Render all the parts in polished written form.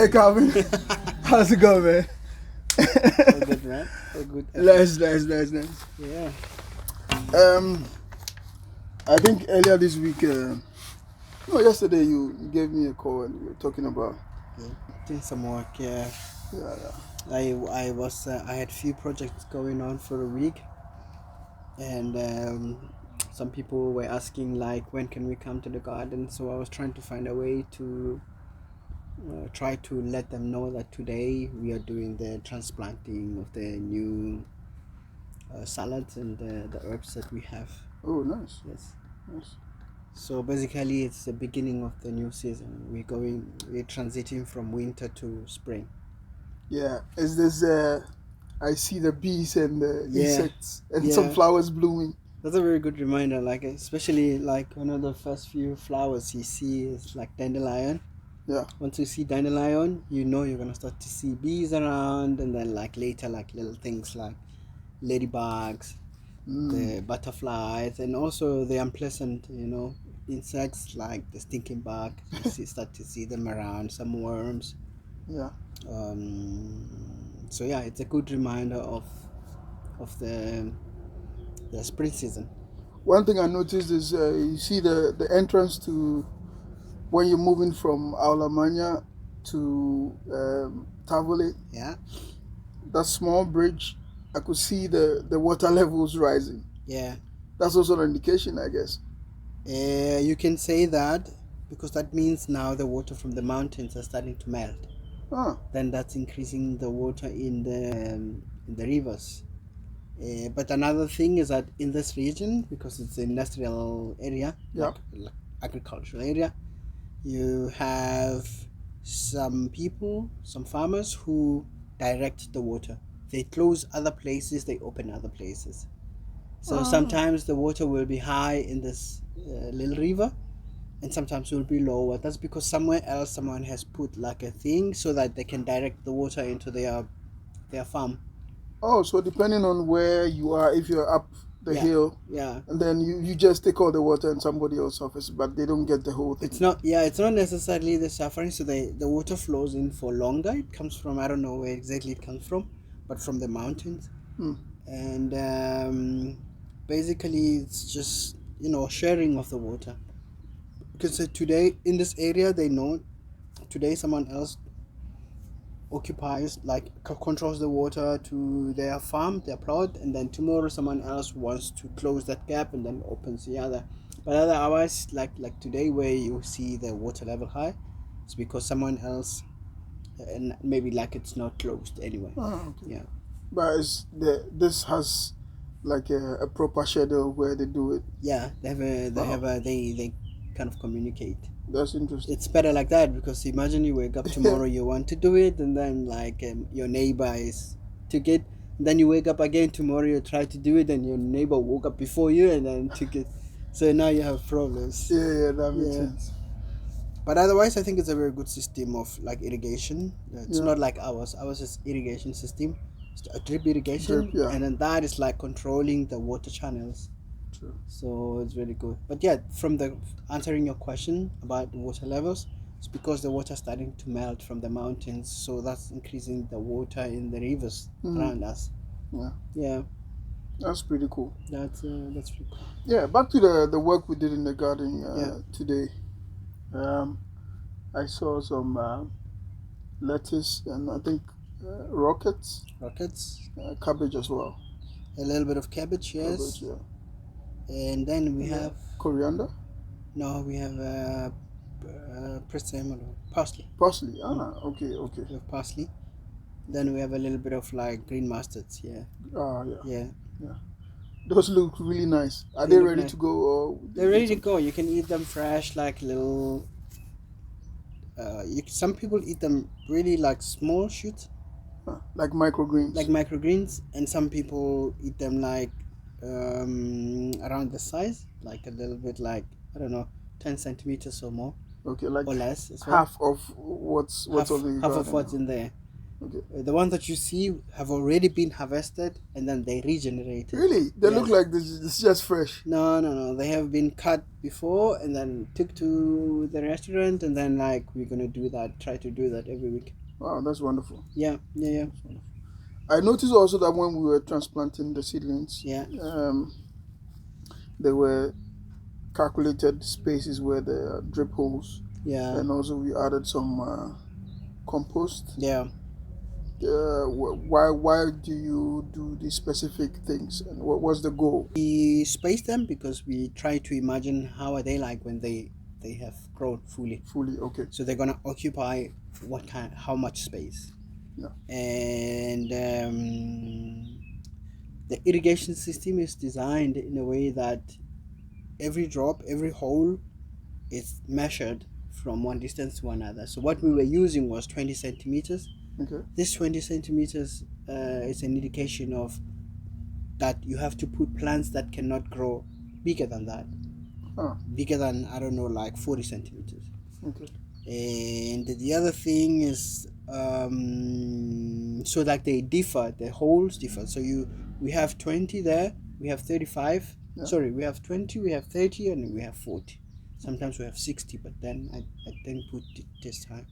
Hey, Calvin. How's it going, man? Oh, good, man. Oh, good. Nice. Yeah. I think earlier this week, no, yesterday you gave me a call and you were talking about, Yeah. Doing some work. Yeah. yeah. I had few projects going on for a week, and some people were asking like when can we come to the garden. So I was trying to find a way to try to let them know that today we are doing the transplanting of the new salads and the herbs that we have. Oh, nice. Yes. Nice. So basically, it's the beginning of the new season. We're transiting from winter to spring. Yeah. Is this, I see the bees and the Yeah, insects and some yeah. flowers blooming. That's a very good reminder. Like especially like one of the first few flowers you see is like dandelion. Yeah. Once you see dandelion, you know you're gonna start to see bees around, and then like later like little things like ladybugs, Mm. the butterflies, and also the unpleasant, insects like the stinking bug. Start to see them around. Some worms. Yeah. So yeah, it's a good reminder of the spring season. One thing I noticed is you see the entrance to when you're moving from Aulamanya to Tavole, Yeah, that small bridge, I could see the water levels rising. yeah. That's also an indication, I guess. You can say that because that means now the water from the mountains are starting to melt. Ah, Then that's increasing the water in the rivers. But another thing is that in this region, because it's an industrial area, yeah. like agricultural area, you have some people, some farmers who direct the water. They close other places, they open other places. So Ah, sometimes the water will be high in this little river, and sometimes it will be lower. That's because somewhere else someone has put like a thing so that they can direct the water into their farm. oh, so depending on where you are, if you're up the Yeah, hill, yeah. and then you just take all the water and somebody else suffers, but they don't get the whole It's thing. not, yeah, it's not necessarily the suffering. So the water flows in for longer. It comes from, I don't know where exactly it comes from, but from the mountains. Hmm. And basically it's just sharing of the water, because today in this area they know today someone else occupies like controls the water to their farm, their plot, and then tomorrow someone else wants to close that gap and then opens the other. But otherwise, like today where you see the water level high, it's because someone else, and maybe like it's not closed anyway. Ah, okay. Yeah, But this has like a proper schedule where they do it. yeah, Wow, they kind of communicate. that's interesting. It's better like that, because imagine you wake up tomorrow, you want to do it, and then like your neighbor is took it, and then you wake up again tomorrow, you try to do it, and your neighbor woke up before you and then took it. So now you have problems. Yeah, that makes Yeah, sense. but otherwise I think it's a very good system of like irrigation. It's Yeah, not like ours is irrigation system. It's a drip drip. irrigation, Yeah, and then that is like controlling the water channels. true. So it's really good. But yeah, from the answering your question about the water levels, it's because the water starting to melt from the mountains, so that's increasing the water in the rivers Mm, around us. yeah, Yeah, that's pretty cool. that's pretty cool. Yeah, back to the work we did in the garden Yeah, today. Um, I saw some lettuce and I think rockets, rockets, cabbage as well. a little bit of cabbage, Cabbage, yes, yeah, and then we and have coriander, no, we have parsley. parsley. Mm. Ah, okay, okay. We have parsley. Then we have a little bit of like green mustards. Yeah, Ah, yeah, yeah, yeah. Those look really nice. Are they they look ready nice. to go or did They're you get ready to some? go. You can eat them fresh, like little. Some people eat them really like small shoots, Like microgreens? like microgreens, and some people eat them like around the size, like a little bit, like I don't know, 10 centimeters or more Okay, like or less as well. half of what's Half on the half of garden what's now. in there. Okay. The ones that you see have already been harvested and then they regenerated. Really? They look Yes. like this is just fresh. No. They have been cut before and then took to the restaurant, and then like we're gonna do that. Try to do that every week. Wow, that's wonderful. Yeah. I noticed also that when we were transplanting the seedlings, Yeah. there were calculated spaces where there are drip holes, Yeah. and also we added some compost. Yeah. Why do you do these specific things, and what was the goal? We space them because we try to imagine how are they like when they have grown fully. Fully, okay. So they're gonna occupy how much space, Yeah. and the irrigation system is designed in a way that every drop, every hole is measured from one distance to another. So what we were using was 20 centimeters. Okay. This 20 centimeters is an indication of that you have to put plants that cannot grow bigger than that, Ah, bigger than, I don't know, like 40 centimeters. okay. And the other thing is, so that they differ, the holes differ. So we have 20 there, we have 35, Yeah. sorry, we have 20, we have 30, and we have 40. Sometimes we have 60, but then I didn't put it this time.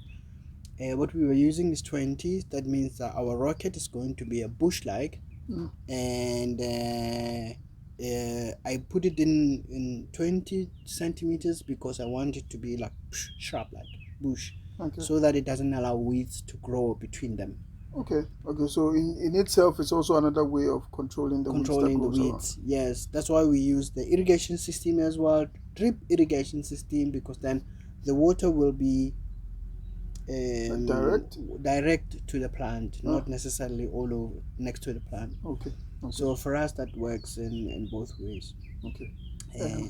What we were using is 20. That means that our rocket is going to be a bush like, Mm. and I put it in 20 centimeters because I want it to be like sharp, like bush, Okay. so that it doesn't allow weeds to grow between them, Okay. So in itself, it's also another way of controlling the weeds that controlling the grows around. weeds. Yes, that's why we use the irrigation system as well, drip irrigation system, because then the water will be Direct. direct to the plant, Ah, not necessarily all over next to the plant. okay. Okay. So for us, that works in both ways. Okay. Uh,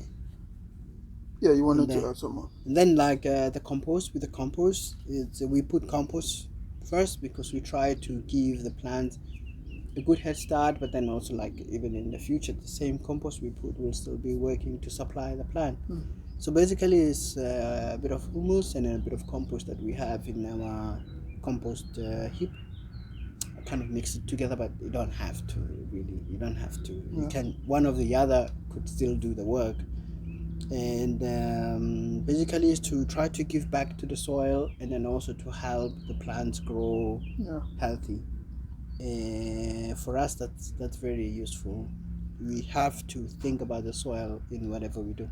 Yeah, you and wanted to then add some more. and then like the compost, with the compost, it's we put compost first because we try to give the plant a good head start, but then also like even in the future the same compost we put will still be working to supply the plant. Hmm. So basically it's a bit of humus and a bit of compost that we have in our compost heap. I kind of mix it together, but you don't have to, really, you don't have to, you Yeah. can, one of the other could still do the work. And basically is to try to give back to the soil, and then also to help the plants grow Yeah. healthy. For us, that's very useful. We have to think about the soil in whatever we do.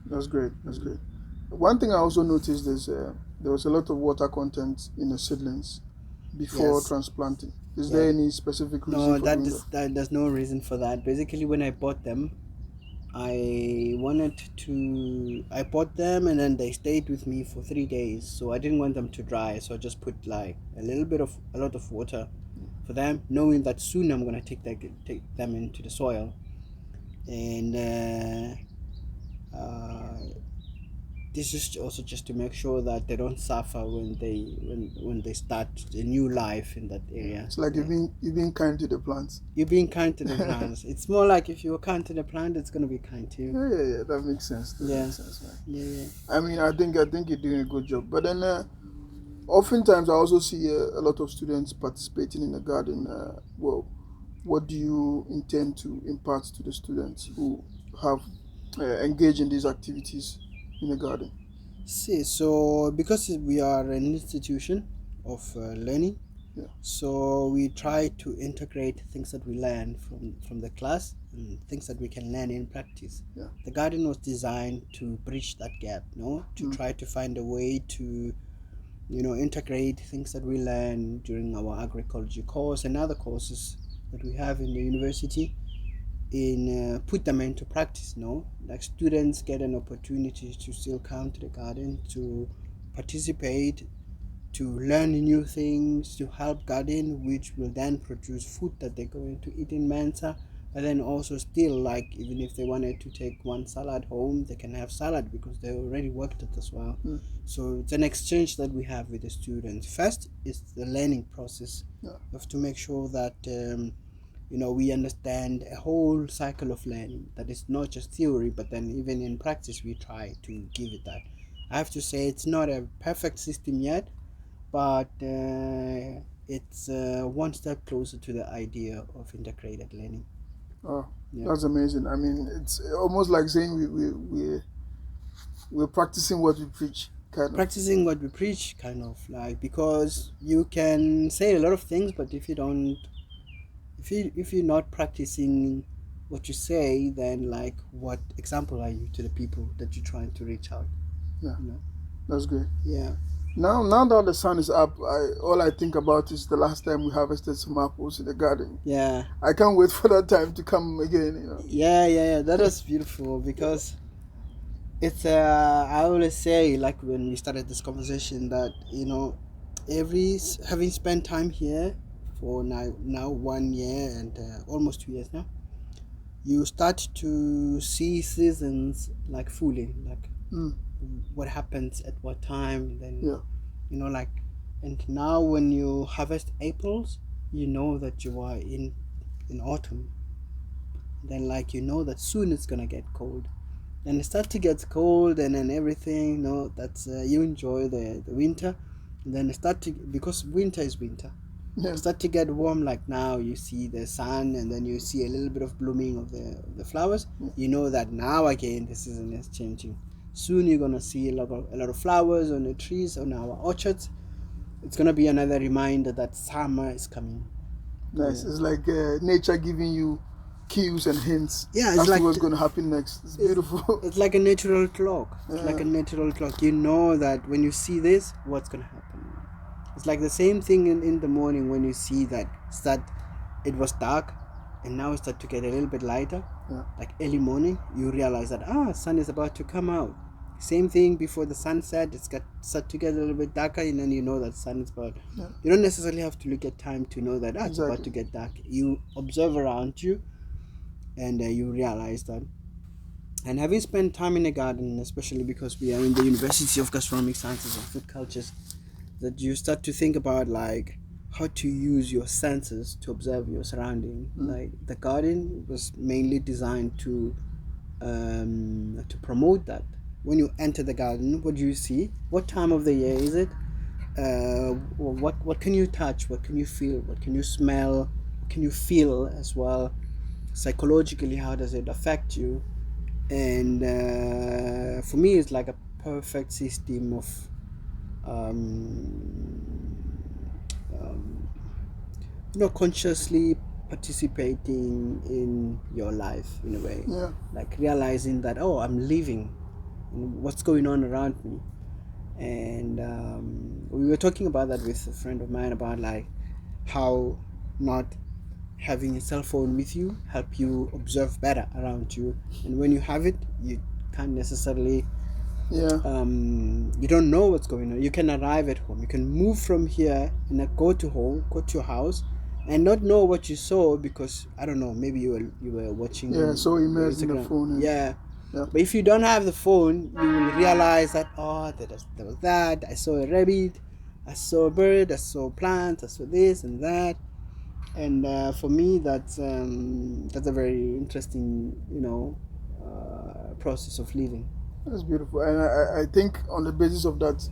That's great. That's great. One thing I also noticed is there was a lot of water content in the seedlings before Yes. transplanting. Is Yeah. there any specific reason No, for doing that? there's no reason for that. Basically, when I bought them, I bought them and then they stayed with me for 3 days. So I didn't want them to dry. So I just put like a lot of water for them, knowing that soon I'm gonna take them into the soil. And this is also just to make sure that they don't suffer when they start a new life in that area. It's like Yeah. you've been kind to the plants. You're being kind to the plants. It's more like if you're kind to the plant, it's gonna be kind to you. Yeah. That makes sense. That Yeah. makes sense, man. Yeah. I mean, I think you're doing a good job. But then, oftentimes I also see a lot of students participating in the garden. Well, what do you intend to impart to the students who have engaged in these activities in the garden? See, so because we are an institution of learning, Yeah. so we try to integrate things that we learn from the class and things that we can learn in practice. Yeah. The garden was designed to bridge that gap, no? To try to find a way to, integrate things that we learn during our agroecology course and other courses that we have in the university, in put them into practice, no? Like students get an opportunity to still come to the garden, to participate, to learn new things, to help garden, which will then produce food that they're going to eat in Mensa. And then also still, like, even if they wanted to take one salad home, they can have salad because they already worked it as well. Mm. So it's an exchange that we have with the students. First is the learning process. Yeah. We have to make sure that we understand a whole cycle of learning, that is not just theory, but then even in practice we try to give it that. I have to say it's not a perfect system yet, but it's one step closer to the idea of integrated learning. Oh, Yeah. that's amazing. I mean, it's almost like saying we're practicing what we preach, kind of. Practicing what we preach, kind of like, because you can say a lot of things, but if you're not practicing what you say, then like what example are you to the people that you're trying to reach out? Yeah, You know? that's great. Yeah. Now that the sun is up, all I think about is the last time we harvested some apples in the garden. Yeah. I can't wait for that time to come again. Yeah. That was beautiful because it's I always say, like when we started this conversation, that having spent time here for now 1 year and almost 2 years now, you start to see seasons like fully, like Mm, what happens at what time. Then yeah, like, and now when you harvest apples, you know that you are in autumn. Then like that soon it's gonna get cold, and it starts to get cold, and then everything, that's you enjoy the winter. And then it start to, because winter is winter, yeah, start to get warm. Like now you see the sun, and then you see a little bit of blooming of the flowers. yeah. You know that now again the season is changing. Soon you're gonna see a lot of flowers on the trees, on our orchards. It's gonna be another reminder that summer is coming. Nice. Yeah. It's like nature giving you cues and hints Yeah, as to what's going to happen next. It's it's, beautiful. it's like a natural clock. It's like Yeah, a natural clock. You know that when you see this, what's gonna happen. It's like the same thing in the morning when you see that start. It was dark, and now it start to get a little bit lighter. yeah, Like early morning, you realize that sun is about to come out. Same thing before the sunset. It's got start to get a little bit darker, and then you know that sun is about. yeah. You don't necessarily have to look at time to know that it's about Exactly. to get dark. You observe around you, and you realize that. And having spent time in the garden, especially because we are in the University of Gastronomic Sciences and Food Cultures, that you start to think about like how to use your senses to observe your surrounding. Mm, Like the garden was mainly designed to promote that. When you enter the garden, what do you see? What time of the year is it? What can you touch? What can you feel? What can you smell? What can you feel as well? Psychologically, how does it affect you? And for me, it's like a perfect system of um, um, consciously participating in your life in a way, yeah, like realizing that, oh, I'm living, and what's going on around me. And we were talking about that with a friend of mine, about like how not having a cell phone with you help you observe better around you, and when you have it, you can't necessarily yeah. you don't know what's going on. You can arrive at home, you can move from here and go to your house, and not know what you saw, because I don't know, maybe you were Yeah, watching so immersed in the Instagram. phone. And Yeah. yeah, But if you don't have the phone, you will realize that, oh, there was that, I saw a rabbit, I saw a bird, I saw plants, I saw this and that. And for me, that's a very interesting, process of living. that's beautiful. And I think on the basis of that,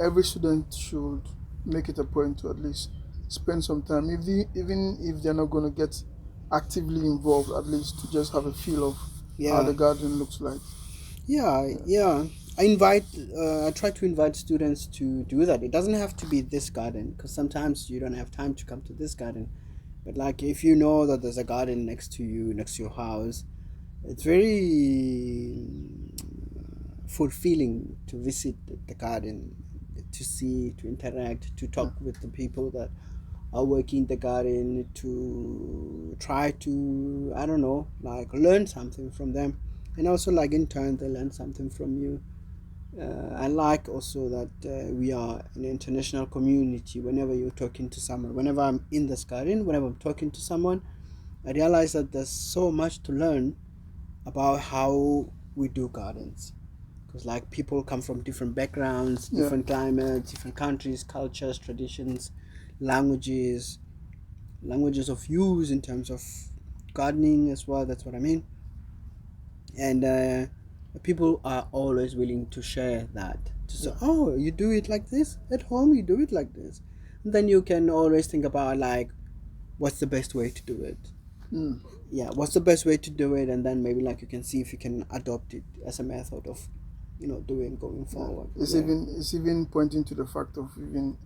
every student should make it a point to at least spend some time, even if they're not going to get actively involved, at least to just have a feel of how Yeah. the garden looks like. Yeah. I try to invite students to do that. It doesn't have to be this garden, because sometimes you don't have time to come to this garden. But like, if you know that there's a garden next to you, next to your house, it's very fulfilling to visit the garden, to see, to interact, to Yeah, talk with the people that are working the garden, to try to, I don't know, like learn something from them, and also like in turn they learn something from you. I like also that we are an international community. Whenever you're talking to someone, whenever I'm in this garden, whenever I'm talking to someone, I realize that there's so much to learn about how we do gardens, because like people come from different backgrounds, yeah, different climates, different countries, cultures, traditions, languages, languages of use in terms of gardening as well. That's what I mean. And people are always willing to share that, to say, yeah, oh, you do it like this at home, you do it like this. Then you can always think about like what's the best way to do it. Mm. Yeah, what's the best way to do it, and then maybe like you can see if you can adopt it as a method of doing going Yeah. forward. It's Yeah, even pointing to the fact of even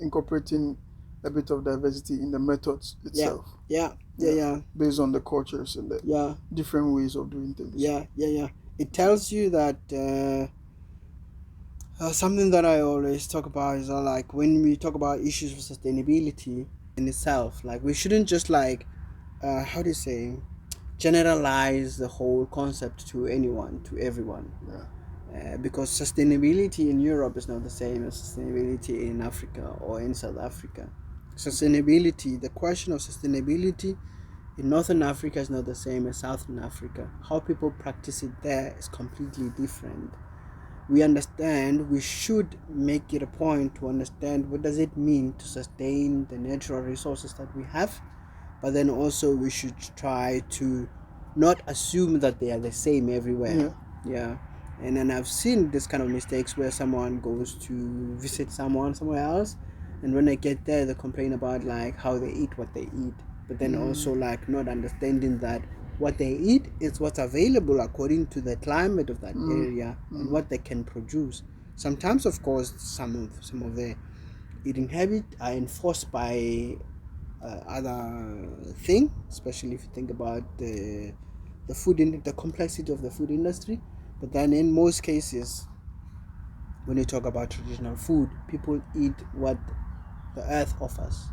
incorporating a bit of diversity in the methods yeah, itself. yeah, yeah, Yeah, yeah, based on the cultures and the yeah, different ways of doing things. yeah, yeah, yeah. It tells you that something that I always talk about is like when we talk about issues of sustainability in itself, like we shouldn't just like how do you say, generalize the whole concept to anyone, to everyone. Yeah. Because sustainability in Europe is not the same as sustainability in Africa or in South Africa. Sustainability, the question of sustainability in Northern Africa is not the same as Southern Africa. How people practice it there is completely different. We understand, we should make it a point to understand what does it mean to sustain the natural resources that we have, but then also we should try to not assume that they are the same everywhere. Yeah. Yeah. And then I've seen this kind of mistakes where someone goes to visit someone somewhere else, and when they get there they complain about like how they eat what they eat, but then also like not understanding that what they eat is what's available according to the climate of that area and what they can produce. Sometimes of course some of the eating habit are enforced by other thing, especially if you think about the complexity of the food industry. But then in most cases, when you talk about traditional food, people eat what the earth offers.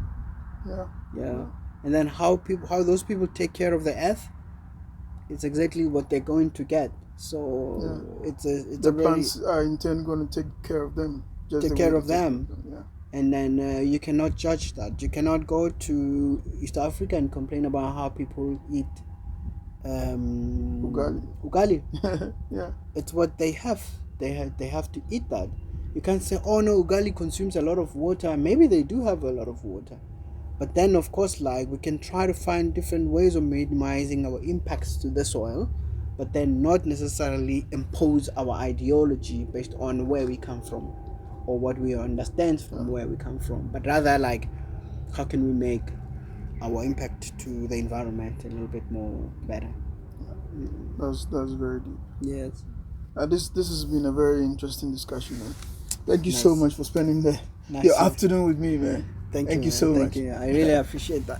Yeah. Yeah, Yeah. and then how those people take care of the earth, it's exactly what they're going to get. Yeah. So it's a The very plants are in turn going to take care of them just take the way care they of take care of them. them. Yeah. And then you cannot judge that. You cannot go to East Africa and complain about how people eat Ugali. ugali. Yeah. It's what they have. They have to eat that. You can't say, oh no, ugali consumes a lot of water. Maybe they do have a lot of water, but then of course, like we can try to find different ways of minimizing our impacts to the soil, but then not necessarily impose our ideology based on where we come from or what we understand from Yeah. where we come from, but rather like how can we make our impact to the environment a little bit more better. That's very deep. Yes. This has been a very interesting discussion, man. Thank you so Nice. much for spending your Nice. afternoon with me, man. Thank you, Thank you man. so Thank much. you. I really appreciate that.